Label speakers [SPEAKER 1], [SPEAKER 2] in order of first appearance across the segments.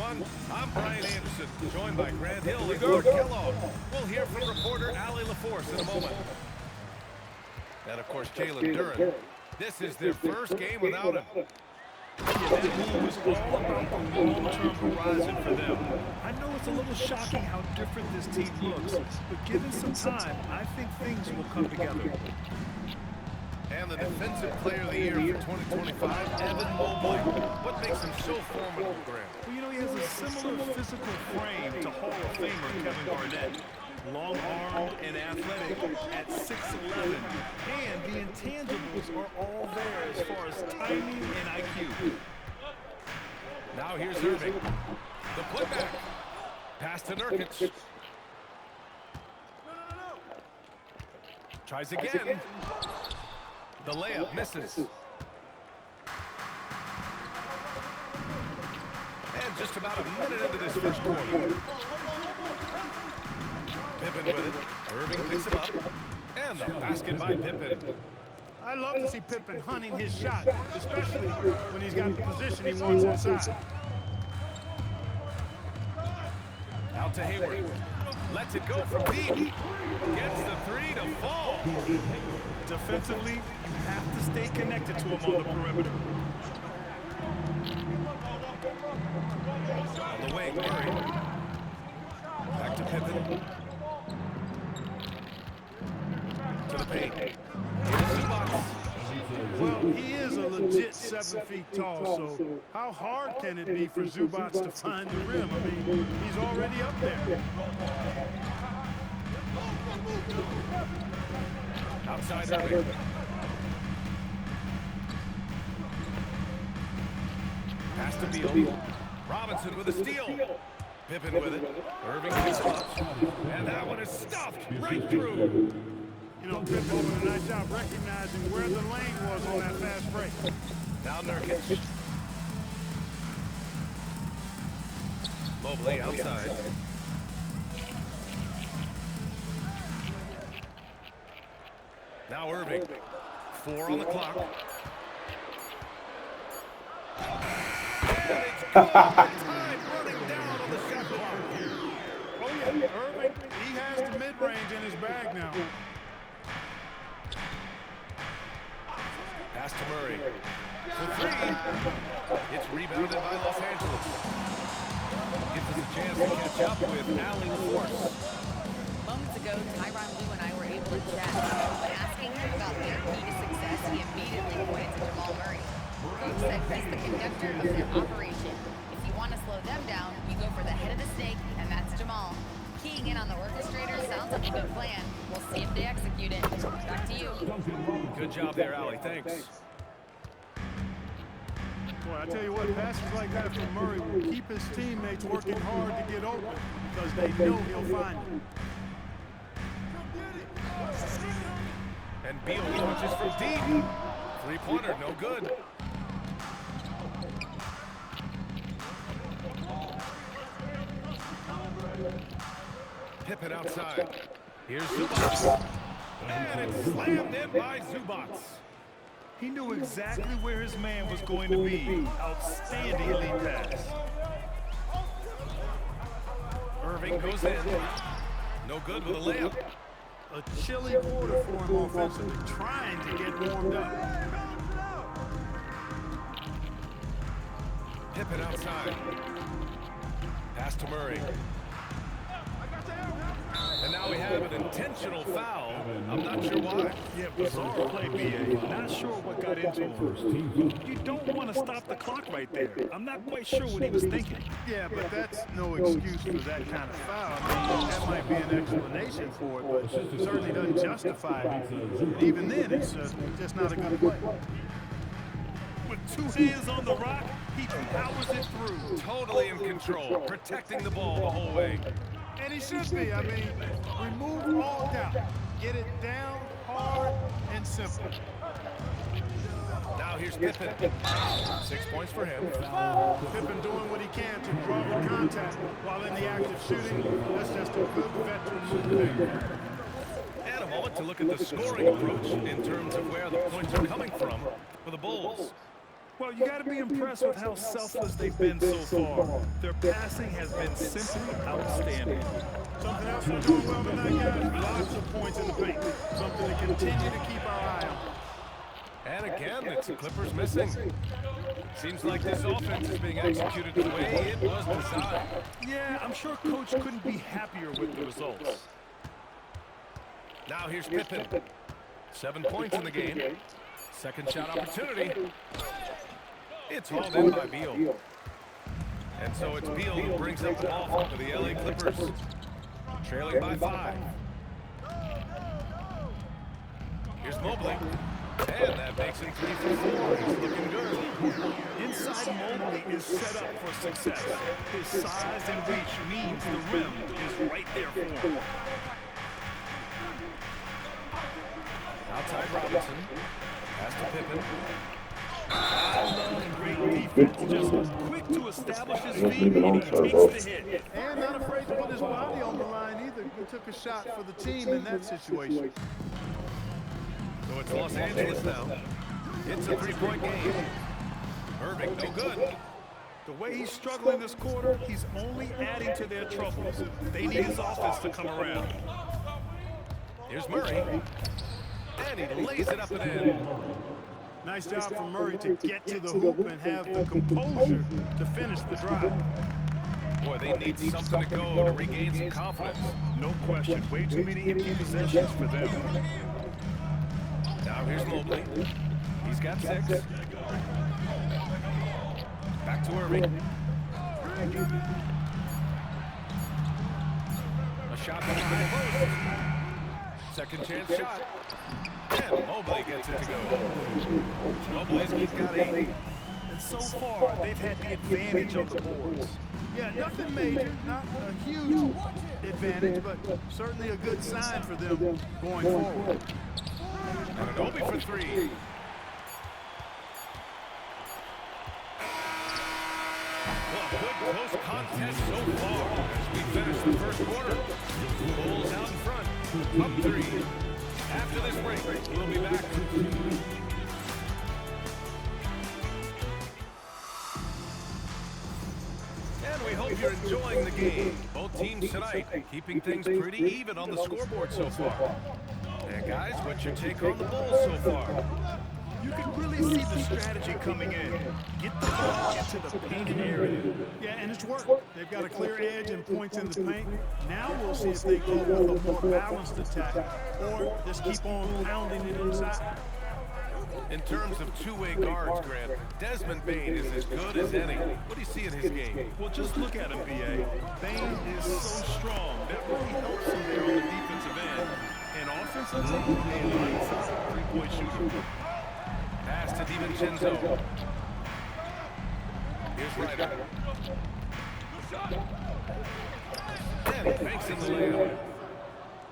[SPEAKER 1] everyone. I'm Brian Anderson, joined by Grant Hill and Gord Kellogg. We'll hear from reporter Allie LaForce in a moment. And, of course, Jalen Duren. This is their first game without him.
[SPEAKER 2] Yeah, that move was all about the long-term horizon for them. I know it's a little shocking how different this team looks, but given some time, I think things will come together.
[SPEAKER 1] And the Defensive Player of the Year for 2025, Evan Mobley. What makes him so formidable, Grant?
[SPEAKER 2] Well, you know, he has a similar physical frame to Hall of Famer Kevin Garnett. Long-armed and athletic at 6'11". And the intangibles are all there as far as timing and IQ.
[SPEAKER 1] Now here's Irving. The putback. Pass to Nurkic. Tries again. The layup misses. And just about a minute into this first quarter. Pippen with it. Irving picks him up. And the basket by Pippen.
[SPEAKER 3] I love to see Pippen hunting his shot, especially when he's got the position he wants inside.
[SPEAKER 1] Out to Hayward. Lets it go from deep. Gets the three to fall.
[SPEAKER 2] Defensively, you have to stay connected to him on the perimeter.
[SPEAKER 1] On the wing, Murray. Back to Pippen. To the paint. Here's Zubac.
[SPEAKER 3] Well, he is a legit 7 feet tall, so how hard can it be for Zubac to find the rim? I mean, he's already up there.
[SPEAKER 1] Outside Irving. Pass to Beal. Robinson with a steal. Pippen with it. Irving picks it up. And that one is stuffed right through.
[SPEAKER 3] You know, Pippen doing a nice job recognizing where the lane was on that fast break.
[SPEAKER 1] Now Nurkic. Mobley outside. Now Irving. 4 on the clock. And it's good. Time running down on the shot clock.
[SPEAKER 3] Oh, yeah, Irving, he has the mid-range in his bag now.
[SPEAKER 1] Pass to Murray. For 3. It's rebounded by Los Angeles. Gives us a chance to catch up with Allie LaForce.
[SPEAKER 4] Moments ago, Tyronn Lue and I were able to chat. When asking him about their key to success, he immediately pointed to Jamal Murray. Coach said he's the conductor of their operation. If you want to slow them down, you go for the head of the snake, and that's Jamal. Keying in on the orchestrator sounds like a good plan. We'll see if they execute it. Back to you.
[SPEAKER 1] Good job there, Allie. Thanks.
[SPEAKER 3] Boy, I tell you what, passes like that from Murray will keep his teammates working hard to get open because they know he'll find them.
[SPEAKER 1] And Beal launches from deep. Three-pointer, no good. Pippen outside. Here's Zubac. And it's slammed in by Zubac.
[SPEAKER 2] He knew exactly where his man was going to be. Outstanding elite pass.
[SPEAKER 1] Irving goes in. No good with a layup.
[SPEAKER 3] A chilly quarter for him offensively, trying to get warmed up.
[SPEAKER 1] Pippen outside. Pass to Murray. And now we have an intentional foul. I'm not sure why.
[SPEAKER 2] Yeah, bizarre play, B.A. Not sure what got into him. You don't want to stop the clock right there. I'm not quite sure what he was thinking.
[SPEAKER 3] Yeah, but that's no excuse for that kind of foul. I mean, that might be an explanation for it, but it certainly doesn't justify it. And even then, it's just not a good play.
[SPEAKER 2] With 2 hands on the rock, he powers it through.
[SPEAKER 1] Totally in control, protecting the ball the whole way.
[SPEAKER 3] And he should be. I mean, remove all doubt. Get it down, hard, and simple.
[SPEAKER 1] Now here's Pippen. 6 points for him.
[SPEAKER 3] Pippen doing what he can to draw the contact while in the act of shooting. That's just a good veteran move there.
[SPEAKER 1] And a moment to look at the scoring approach in terms of where the points are coming from for the Bulls.
[SPEAKER 2] Well, you got to be impressed with how selfless they've been so far. Their passing has been simply outstanding.
[SPEAKER 3] Something else we're doing well tonight, guys. Lots of points in the paint. Something to continue to keep our eye on.
[SPEAKER 1] And again, it's the Clippers missing. Seems like this offense is being executed the way it was designed.
[SPEAKER 2] Yeah, I'm sure Coach couldn't be happier with the results.
[SPEAKER 1] Now here's Pippen. 7 points in the game. Second shot opportunity. It's hauled in by Beal. And so it's Beal who brings up the ball for the LA Clippers. Trailing by 5. Here's Mobley. And that makes him 3 for 4. He's looking good.
[SPEAKER 2] Inside Mobley is set up for success. His size and reach means the rim is right there for him.
[SPEAKER 1] Outside Robinson. Pass to Pippen.
[SPEAKER 2] Great defense, just quick to establish his feet, and he takes the hit.
[SPEAKER 3] And not afraid to put his body on the line either. He took a shot for the team in that situation.
[SPEAKER 1] So it's Los Angeles now. It's a 3-point game. Irving, no good.
[SPEAKER 2] The way he's struggling this quarter, he's only adding to their troubles. They need his offense to come around.
[SPEAKER 1] Here's Murray. And he lays it up and in.
[SPEAKER 3] Nice job from Murray to get to the hoop and have the composure to finish the drive.
[SPEAKER 1] Boy, they need something to go to regain some confidence.
[SPEAKER 2] No question, way too many empty possessions for them.
[SPEAKER 1] Now here's Mobley. He's got 6. Back to Irving. A shot from the high post. Second chance shot. And Mobley gets it to go. Mobley's got 8.
[SPEAKER 2] And so far, they've had the advantage on the boards.
[SPEAKER 3] Yeah, nothing major, not a huge advantage, but certainly a good sign for them going forward.
[SPEAKER 1] Anunoby for 3. Well, good close contest so far as we finish the first quarter. Bulls out in front, up 3. After this break, we'll be back. And we hope you're enjoying the game. Both teams tonight keeping things pretty even on the scoreboard so far. And guys, what's your take on the Bulls so far?
[SPEAKER 2] You can really see the strategy coming in. Get the ball into the painted area.
[SPEAKER 3] Yeah, and it's worked. They've got a clear edge and points in the paint. Now we'll see if they go with a more balanced attack or just keep on pounding it inside.
[SPEAKER 1] In terms of two-way guards, Grant, Desmond Bane is as good as any. What do you see in his game?
[SPEAKER 2] Well, just look at him, B.A. Bane is so strong. That really helps him there on the defensive end. And offensively, a lights-out three-point shooter.
[SPEAKER 1] Pass to DiVincenzo. Here's Ryder. And he banks in the layup.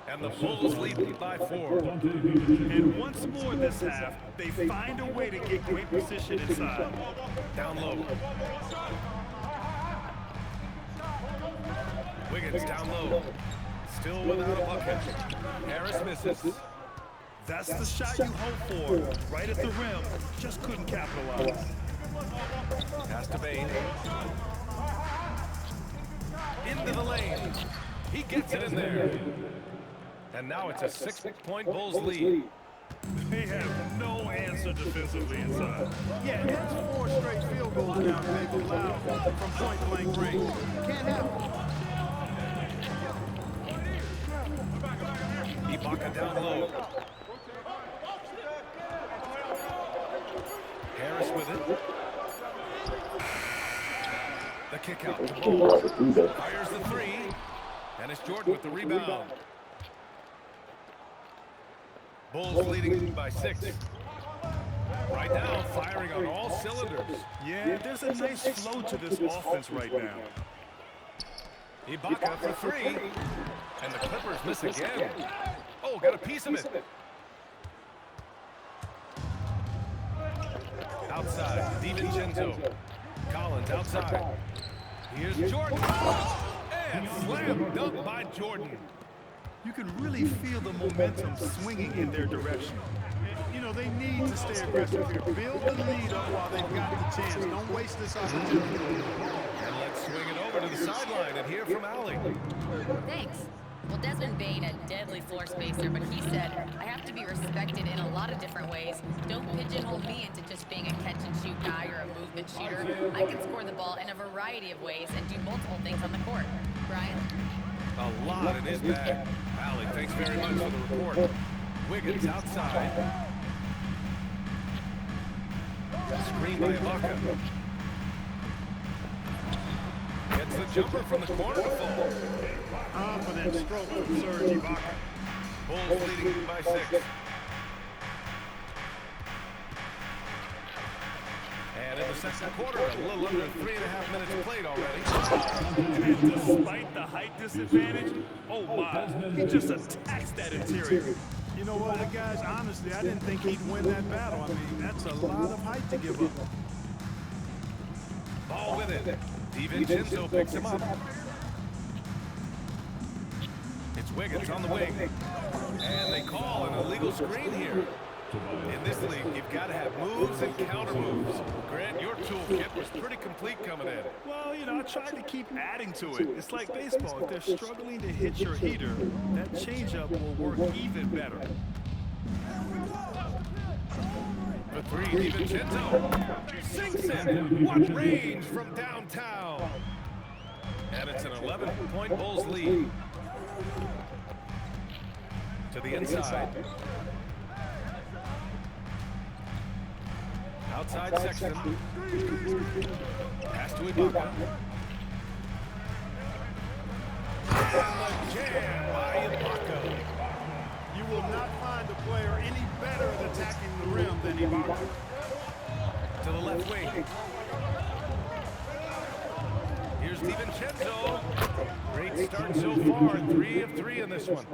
[SPEAKER 1] And the Bulls lead by 4.
[SPEAKER 2] And once more this half, they find a way to get great position inside.
[SPEAKER 1] Down low. Wiggins down low. Still without a bucket. Harris misses.
[SPEAKER 2] That's the shot you hope for. Right at the rim. Just couldn't capitalize.
[SPEAKER 1] Pass to Bane. Into the lane. He gets it in there. And now it's a 6-point Bulls lead.
[SPEAKER 2] They have no answer defensively inside.
[SPEAKER 3] Yeah, that's 4 straight field goals now they've allowed from point-blank range. Can't have it.
[SPEAKER 1] Ibaka down low. Harris with it. The kick out to Bulls. Fires the 3. And it's Jordan with the rebound. Bulls leading by 6. Right now, firing on all cylinders.
[SPEAKER 2] Yeah, there's a nice flow to this offense right now.
[SPEAKER 1] Ibaka for 3. And the Clippers miss again. Oh, got a piece of it. Outside, DiVincenzo. Collins outside. Here's Jordan. And slam dunk by Jordan.
[SPEAKER 2] You can really feel the momentum swinging in their direction.
[SPEAKER 3] You know, they need to stay aggressive here. Build the lead up while they've got the chance. Don't waste this opportunity.
[SPEAKER 1] And let's swing it over to the sideline and hear from Allie.
[SPEAKER 4] Thanks. Well, Desmond Bain, a deadly floor spacer, but he said, I have to be respected in a lot of different ways. Don't pigeonhole me into just being a catch-and-shoot guy or a movement shooter. I can score the ball in a variety of ways and do multiple things on the court. Brian?
[SPEAKER 1] A lot in his bag. Allie, thanks very much for the report. Wiggins outside. Screen by Ibaka. Gets the jumper from the corner to fall.
[SPEAKER 3] Confident stroke from Serge Ibaka.
[SPEAKER 1] Bulls leading by 6. And in the second quarter, a little under 3.5 minutes played already.
[SPEAKER 2] And despite the height disadvantage, oh my, he just attacks that interior.
[SPEAKER 3] You know what, guys? Honestly, I didn't think he'd win that battle. I mean, that's a lot of height to give up.
[SPEAKER 1] Ball with it. DiVincenzo picks him up. It's Wiggins on the wing. And they call an illegal screen here. In this league, you've got to have moves and counter moves. Grant, your toolkit was pretty complete coming in.
[SPEAKER 2] Well, you know, I tried to keep adding to it. It's like baseball. If they're struggling to hit your heater, that changeup will work even better.
[SPEAKER 1] The three, DiVincenzo sinks in. What range from downtown. And it's an 11-point Bulls lead. To the inside. Outside Sexton. Pass to Ibaka. And the jam by Ibaka.
[SPEAKER 3] You will not find a player any better at attacking the rim than Ibaka.
[SPEAKER 1] To the left wing. Here's DiVincenzo. Great start so far. 3 of 3 in this one.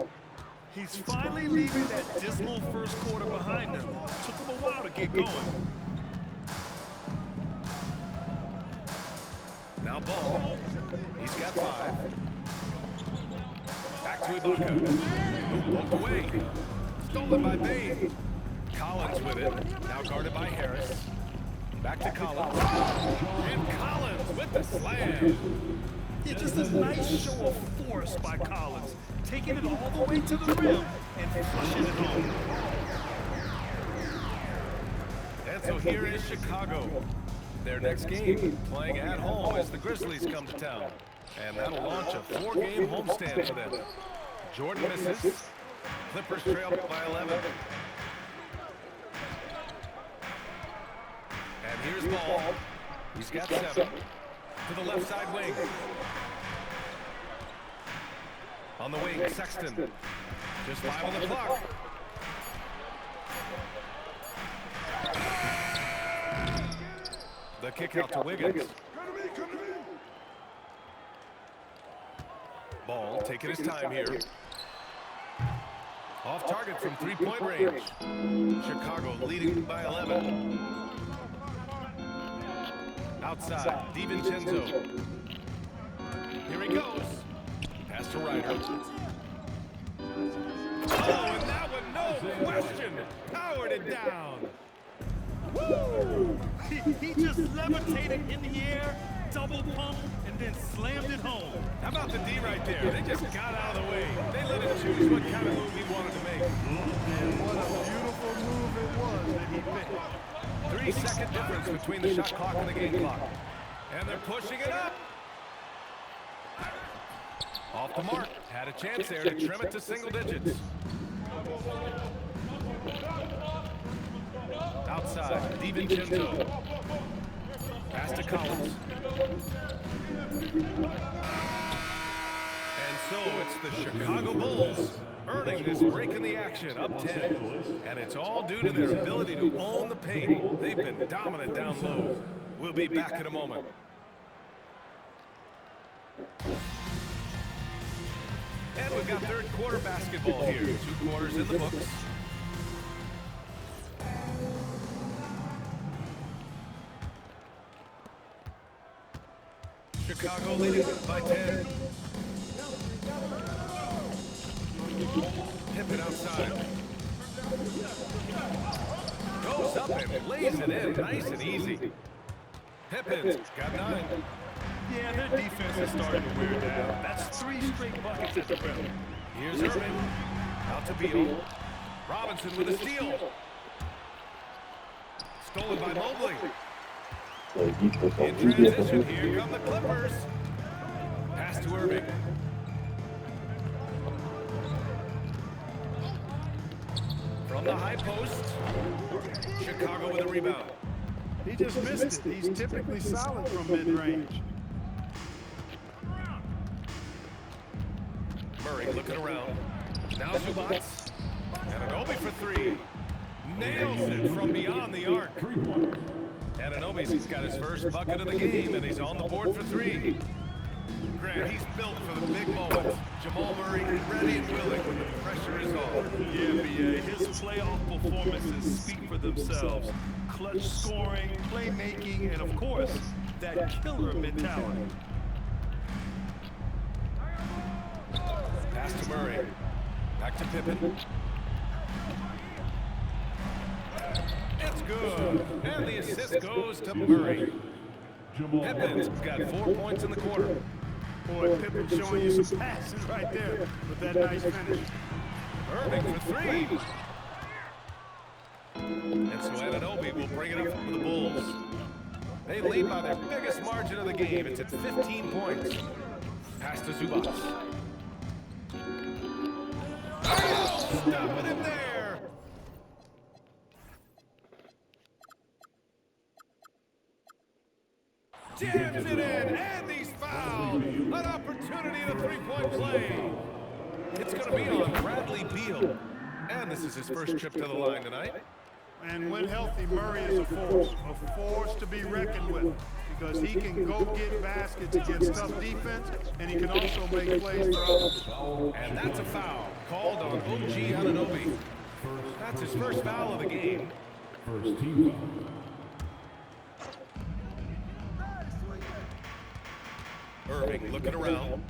[SPEAKER 2] He's finally leaving that dismal first quarter behind him. Took him a while to get going.
[SPEAKER 1] Now Ball. He's got 5. Back to Ibaka. Poked away. Stolen by Bain. Collins with it. Now guarded by Harris. Back to Collins. And Collins with the slam.
[SPEAKER 2] Yeah, just a nice show of force by Collins. Taking it all the way to the rim and flushing it home.
[SPEAKER 1] And so here is Chicago. Their next game, playing at home as the Grizzlies come to town. And that'll launch a 4-game homestand for them. Jordan misses. Clippers trail by 11. And here's Ball. He's got 7. To the left side wing. On the wing, Sexton. Just 5 on the clock. The kick out to Wiggins. Ball taking his time here. Off target from 3-point range. Chicago leading by 11. Outside, DiVincenzo. Here he goes. Pass to Ryder. Oh, and that one, no question, powered it down.
[SPEAKER 2] Woo! He just levitated in the air, double pump, and then slammed it home.
[SPEAKER 1] How about the D right there? They just got out of the way. They let him choose what kind of move he wanted to make.
[SPEAKER 3] And what a beautiful move it was that he picked.
[SPEAKER 1] 3-second difference between the shot clock and the game clock. And they're pushing it up. Off the mark. Had a chance there to trim it to single digits. Outside, DiVincenzo. Pass to Collins. And so it's the Chicago Bulls earning this break in the action, up 10. And it's all due to their ability to own the paint. They've been dominant down low. We'll be back in a moment. And we've got third quarter basketball here. 2 quarters in the books. Chicago leading by 10. Pippen outside. Goes up and lays it in nice and easy. Pippin's got 9.
[SPEAKER 2] Yeah, their defense is starting to wear down. That's 3 straight buckets at the rim.
[SPEAKER 1] Here's Irving. Out to Beal. Robinson with a steal. Stolen by Mobley. In transition, here come the Clippers. Pass to Irving. From the high post. Chicago with a rebound.
[SPEAKER 3] He just missed it. He's typically solid from mid-range.
[SPEAKER 1] Murray looking around. Now Zubac. Anunoby for 3. Nails it from beyond the arc. Anunoby's got his first bucket of the game, and he's on the board for 3. Grant, he's built for the big moments. Jamal Murray ready and willing when the pressure is on.
[SPEAKER 2] Yeah, B.A. His playoff performances speak for themselves. Clutch scoring, playmaking, and of course, that killer mentality.
[SPEAKER 1] Pass to Murray. Back to Pippen. It's good. And the assist goes to Murray. Pippen's got 4 points in the quarter.
[SPEAKER 3] Boy, Pippen showing you some passes right there with that nice finish.
[SPEAKER 1] Irving for 3. And so Anunoby will bring it up for the Bulls. They lead by their biggest margin of the game. It's at 15 points. Pass to Zubac. Oh, stopping him there. Jams it in, and he's fouled. An opportunity in a 3-point play. It's going to be on Bradley Beal. And this is his first trip to the line tonight.
[SPEAKER 3] And when healthy, Murray is a force to be reckoned with, because he can go get baskets against tough defense, and he can also make plays for others.
[SPEAKER 1] And that's a foul called on OG Anunoby. That's his first foul of the game.
[SPEAKER 5] First team foul.
[SPEAKER 1] Irving looking around.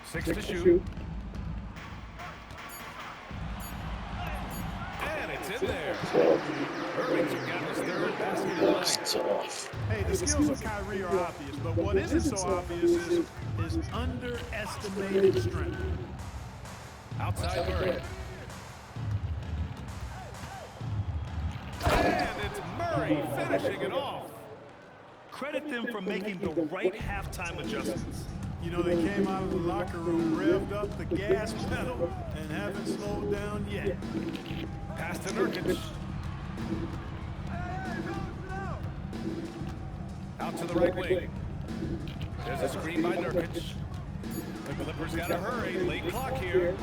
[SPEAKER 1] 6 to shoot. And it's in there. Irving's got his 3rd basket of the night.
[SPEAKER 3] Hey, the skills of Kyrie are obvious, but what isn't so obvious is his underestimated strength.
[SPEAKER 1] Outside Murray. And it's Murray finishing it off.
[SPEAKER 2] Credit them for making the right halftime adjustments.
[SPEAKER 3] You know, they came out of the locker room, revved up the gas pedal, and haven't slowed down yet.
[SPEAKER 1] Pass to Nurkic. Out to the right wing. There's a screen by Nurkic. The Clippers got to hurry. Late clock here.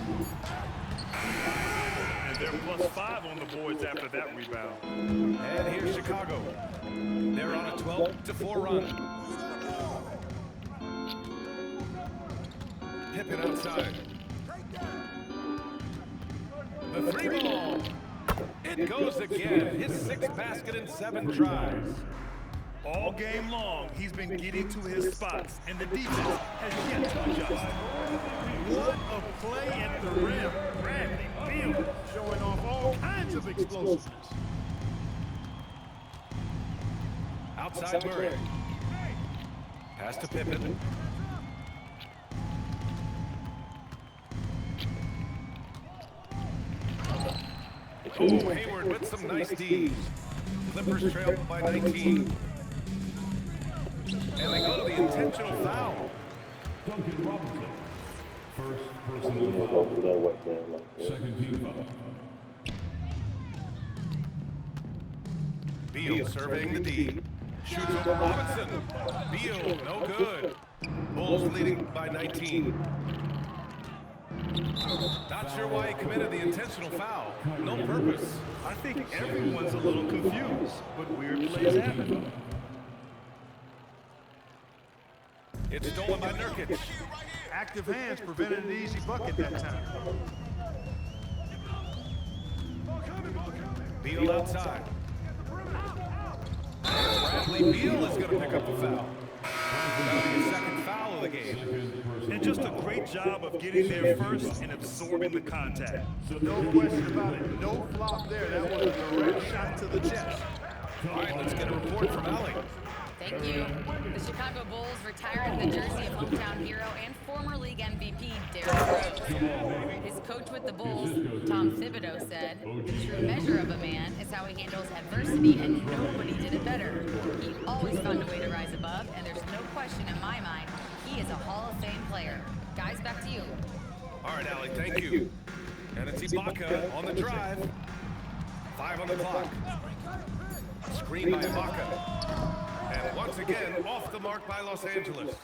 [SPEAKER 2] And they're +5 on the boards after that rebound.
[SPEAKER 1] And here's Chicago. They're on a 12-4 run. Pippen outside. The 3-ball. It goes again. His 6th basket in 7 tries.
[SPEAKER 2] All game long, he's been getting to his spots, and the defense has yet to adjust.
[SPEAKER 3] What a play at the rim. Bradley Beal showing off all kinds of explosiveness.
[SPEAKER 1] Outside Murray. Pass to Pippen. Oh, Hayward with some nice D's. Clippers trail by 19. And they go to the intentional foul.
[SPEAKER 5] Duncan Robinson. First personal foul. Second team foul.
[SPEAKER 1] Beal surveying the D. Shoots over Robinson. Beal, no good. Bulls leading by 19. Not sure why he committed the intentional foul. No purpose.
[SPEAKER 2] I think everyone's a little confused, but weird plays happen.
[SPEAKER 1] It's stolen by Nurkic.
[SPEAKER 3] Active hands prevented an easy bucket that time.
[SPEAKER 1] Beal outside. Bradley Beal is going to pick up the foul. That'll be his 2nd foul of the game.
[SPEAKER 2] And just a great great job of getting there first and absorbing the contact.
[SPEAKER 3] No question about it. No flop there. That was a direct shot to the chest.
[SPEAKER 1] All right, let's get a report from Allie.
[SPEAKER 4] Thank you. The Chicago Bulls retired the jersey of hometown hero and former league MVP Derrick Rose. His coach with the Bulls, Tom Thibodeau, said, "The true measure of a man is how he handles adversity, and nobody did it better. He always found a way to rise above, and there's no question in my mind he is a Hall of Fame player." Guys, back to you.
[SPEAKER 1] All right, Allie, thank you. And it's Ibaka on the drive. 5 on the clock. Screen by Ibaka. And once again, off the mark by Los Angeles.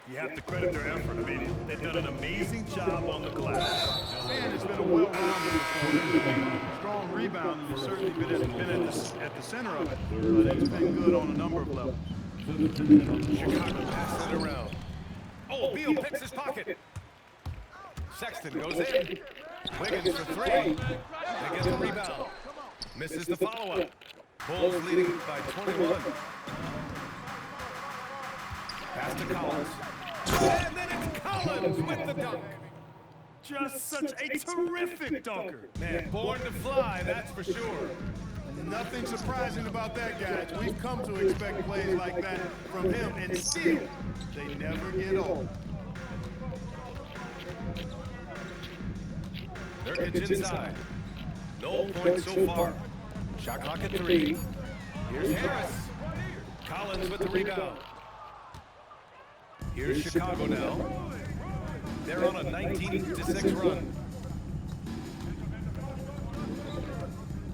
[SPEAKER 2] You have to credit their effort. I mean, they've done an amazing job on the glass.
[SPEAKER 3] Man, it's been a well-rounded performance. Strong rebound, and it's certainly been at the center of it. But it's been good on a number of levels.
[SPEAKER 1] Chicago passes it around. Oh, Beal picks his pocket. Sexton goes in. Wiggins for 3. They get the rebound. Misses the follow-up. Bulls leading by 21. Pass to Collins. And then it's Collins with the dunk.
[SPEAKER 2] Just such a terrific dunker.
[SPEAKER 1] Man, born to fly, that's for sure.
[SPEAKER 3] Nothing surprising about that, guys. We've come to expect plays like that from him, and still, they never get old.
[SPEAKER 1] Nurkic inside. No points so far. Shot clock at 3. Here's Harris. Collins with the rebound. Here's Chicago now. They're on a 19-6 run.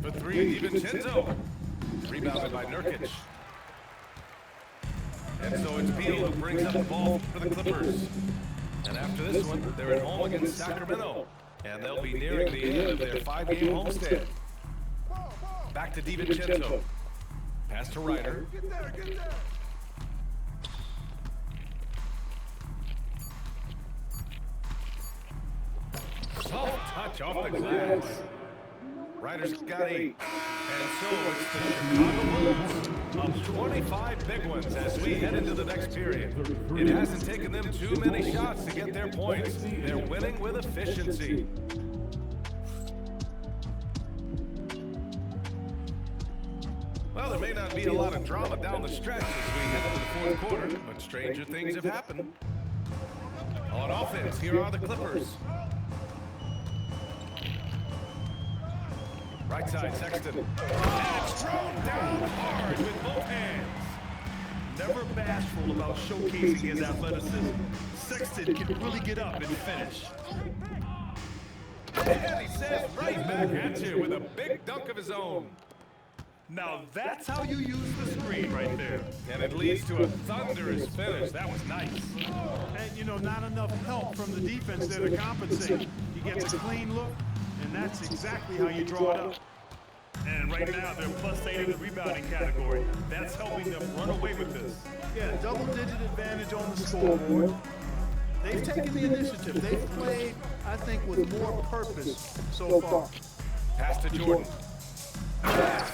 [SPEAKER 1] For 3, DiVincenzo. Rebounded by Nurkic. And so it's Beal who brings up the ball for the Clippers. And after this one, they're at home against Sacramento. And they'll be nearing the end of their 5-game homestand. Back to DiVincenzo. Pass to Ryder. Soft touch off the glass. Ryder's got 8. And so it's the Chicago Bulls of 25 big ones as we head into the next period. It hasn't taken them too many shots to get their points. They're winning with efficiency. Well, there may not be a lot of drama down the stretch as we head into the fourth quarter, but stranger things have happened. On offense, here are the Clippers. Right side, Sexton. And it's thrown down hard with both hands.
[SPEAKER 2] Never bashful about showcasing his athleticism. Sexton can really get up and finish.
[SPEAKER 1] And he says right back at you with a big dunk of his own.
[SPEAKER 2] Now that's how you use the screen right there.
[SPEAKER 1] And it leads to a thunderous finish. That was nice.
[SPEAKER 3] And, you know, not enough help from the defense there to compensate. He gets a clean look, and that's exactly how you draw it up.
[SPEAKER 2] And right now they're +8 in the rebounding category. That's helping them run away with this.
[SPEAKER 3] Yeah, double-digit advantage on the scoreboard. They've taken the initiative. They've played, I think, with more purpose so far.
[SPEAKER 1] Pass to Jordan.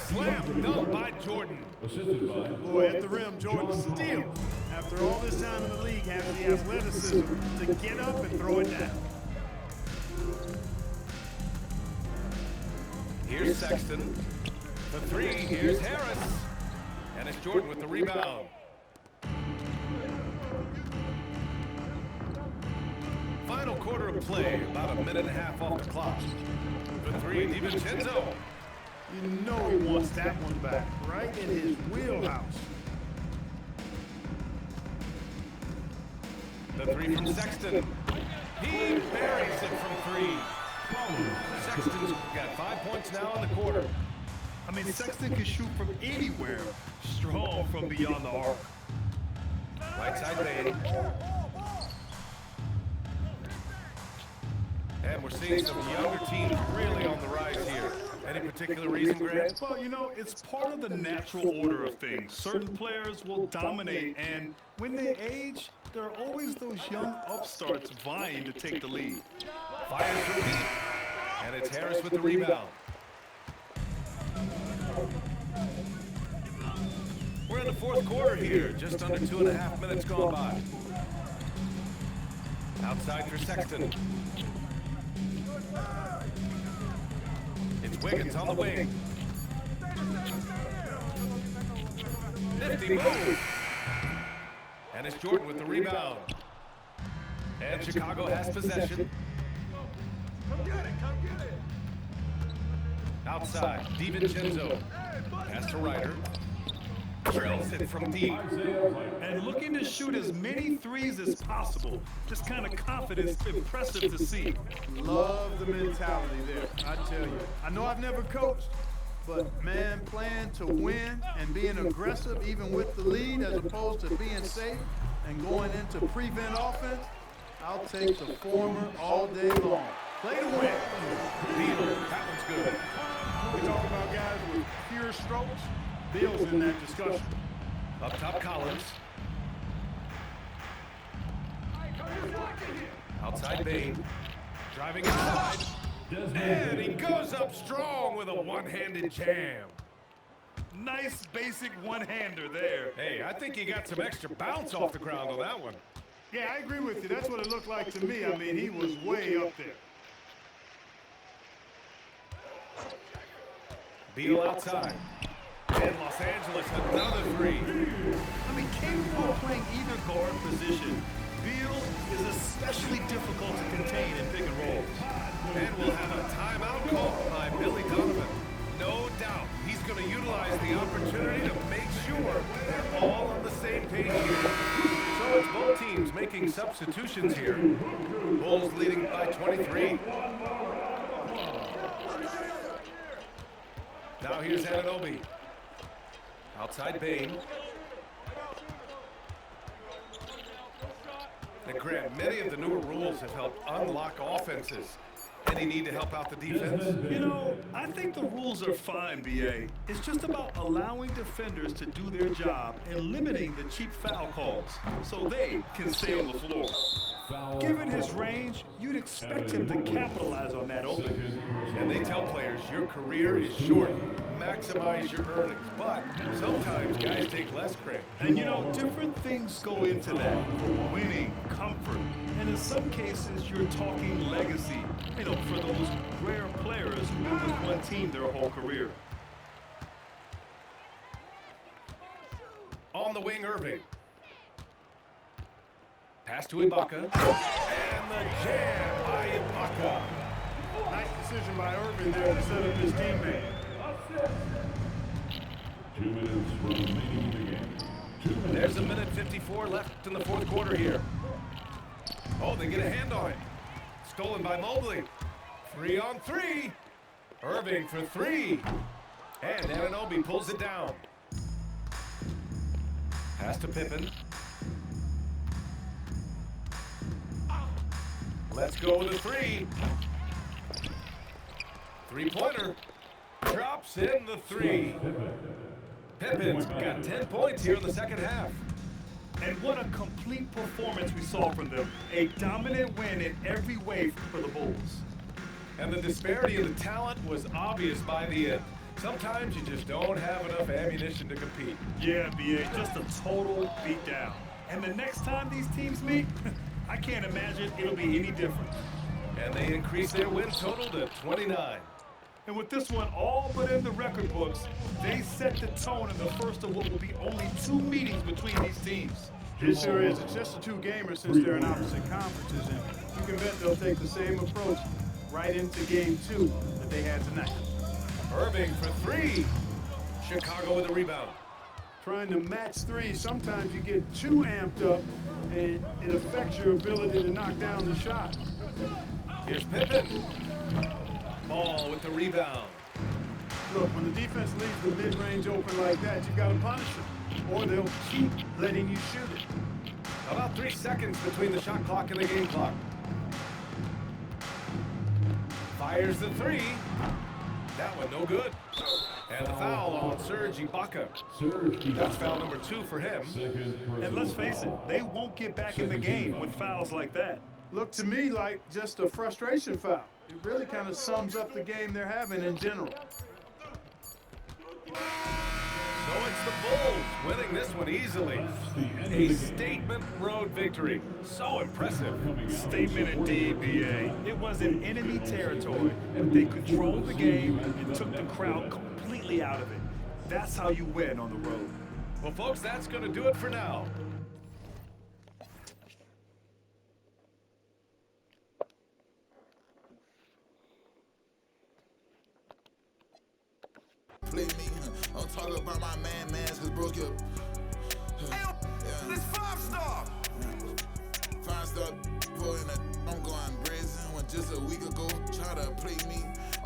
[SPEAKER 1] Slam dunk by Jordan.
[SPEAKER 5] Assisted by
[SPEAKER 3] Boy, at the rim, Jordan still, after all this time in the league, has the athleticism to get up and throw it down.
[SPEAKER 1] Here's Sexton. The 3, here's Harris. And it's Jordan with the rebound. Final quarter of play, about a minute and a half off the clock. The 3, DiVincenzo.
[SPEAKER 3] You know he wants that one back, right in his wheelhouse.
[SPEAKER 1] The 3 from Sexton. He buries it from 3. Sexton's got 5 points now in the quarter.
[SPEAKER 2] I mean, Sexton can shoot from anywhere. Strong from beyond the arc.
[SPEAKER 1] Right side Bay. And we're seeing some younger teams really on the rise here. Any particular reason, Grant?
[SPEAKER 2] Well, you know, it's part of the natural order of things. Certain players will dominate, and when they age, there are always those young upstarts vying to take the lead.
[SPEAKER 1] Fires from deep. And it's Harris with the rebound. We're in the fourth quarter here. Just under 2.5 minutes gone by. Outside for Sexton. It's Wiggins on the wing. Nifty move. And it's Jordan with the rebound. And Chicago has possession. Outside, DiVincenzo. Pass to Ryder. Drills it from deep.
[SPEAKER 2] And looking to shoot as many threes as possible. This kind of confidence, impressive to see.
[SPEAKER 3] Love the mentality there, I tell you. I know I've never coached, but man, playing to win and being aggressive even with the lead as opposed to being safe and going into prevent offense, I'll take the former all day long. Play to win.
[SPEAKER 1] Beal, that one's good.
[SPEAKER 3] We talk about guys with pure strokes. Beal's in that discussion.
[SPEAKER 1] Up top, Collins. Outside Bain. Driving inside. And he goes up strong with a one-handed jam.
[SPEAKER 2] Nice basic one-hander there.
[SPEAKER 1] Hey, I think he got some extra bounce off the ground on that one.
[SPEAKER 3] Yeah, I agree with you. That's what it looked like to me. I mean, he was way up there.
[SPEAKER 1] Beal outside. And Los Angeles, another three.
[SPEAKER 2] I mean, capable of playing either guard position, Beal is especially difficult to contain in pick and roll.
[SPEAKER 1] And we'll have a timeout call by Billy Donovan. No doubt he's going to utilize the opportunity to make sure they're all on the same page here. So it's both teams making substitutions here. Bulls leading by 23. Now here's Anunoby. Outside Bain. And Grant, many of the newer rules have helped unlock offenses. Any need to help out the defense?
[SPEAKER 2] You know, I think the rules are fine, B.A. It's just about allowing defenders to do their job and limiting the cheap foul calls so they can stay on the floor. Given his range, you'd expect him to capitalize on that opening.
[SPEAKER 1] And they tell players your career is short. Maximize your earnings. But sometimes guys take less credit.
[SPEAKER 2] And you know, different things go into that. Winning, comfort, and in some cases, you're talking legacy. You know, for those rare players who've been with one team their whole career.
[SPEAKER 1] On the wing, Irving. Pass to Ibaka. And the jam by Ibaka.
[SPEAKER 3] Nice decision by Irving there to set up his teammate.
[SPEAKER 5] 2 minutes remaining in the game. 2 minutes.
[SPEAKER 1] There's a minute 54 left in the fourth quarter here. Oh, they get a hand on it. Stolen by Mobley. 3 on 3. Irving for 3. And Anunoby pulls it down. Pass to Pippen. Let's go with a 3. Three-pointer. Drops in the 3. Pippen's got 10 points here in the second half.
[SPEAKER 2] And what a complete performance we saw from them. A dominant win in every way for the Bulls.
[SPEAKER 1] And the disparity in the talent was obvious by the end. Sometimes you just don't have enough ammunition to compete.
[SPEAKER 2] Yeah, B.A., just a total beatdown. And the next time these teams meet, I can't imagine it'll be any different.
[SPEAKER 1] And they increased their win total to 29.
[SPEAKER 2] And with this one all but in the record books, they set the tone in the first of what will be only 2 meetings between these teams.
[SPEAKER 3] It sure is. It's just a 2-gamer since they're in opposite conferences, and you can bet they'll take the same approach right into game 2 that they had tonight.
[SPEAKER 1] Irving for 3. Chicago with a rebound.
[SPEAKER 3] Trying to match 3, sometimes you get too amped up, and it affects your ability to knock down the shot.
[SPEAKER 1] Here's Pippen. Ball with the rebound.
[SPEAKER 3] Look, when the defense leaves the mid-range open like that, you got to punish them, or they'll keep letting you shoot it.
[SPEAKER 1] About 3 seconds between the shot clock and the game clock. Fires the 3. That one no good. And the foul on Serge Ibaka. That's foul number 2 for him.
[SPEAKER 2] And let's face it, they won't get back in the game with fouls like that.
[SPEAKER 3] Looked to me like just a frustration foul. It really kind of sums up the game they're having in general.
[SPEAKER 1] So So it's the Bulls winning this one easily. A statement road victory. So impressive.
[SPEAKER 2] Statement indeed, BA. It was in enemy territory, but they controlled the game and took the crowd completely out of it. That's how you win on the road.
[SPEAKER 1] Well, folks, that's going to do it for now.
[SPEAKER 6] Play me, I'm talking about my mans, cause broke up.
[SPEAKER 1] This 5-star.
[SPEAKER 6] 5-star, I'm going brazen when just a week ago, try to play me.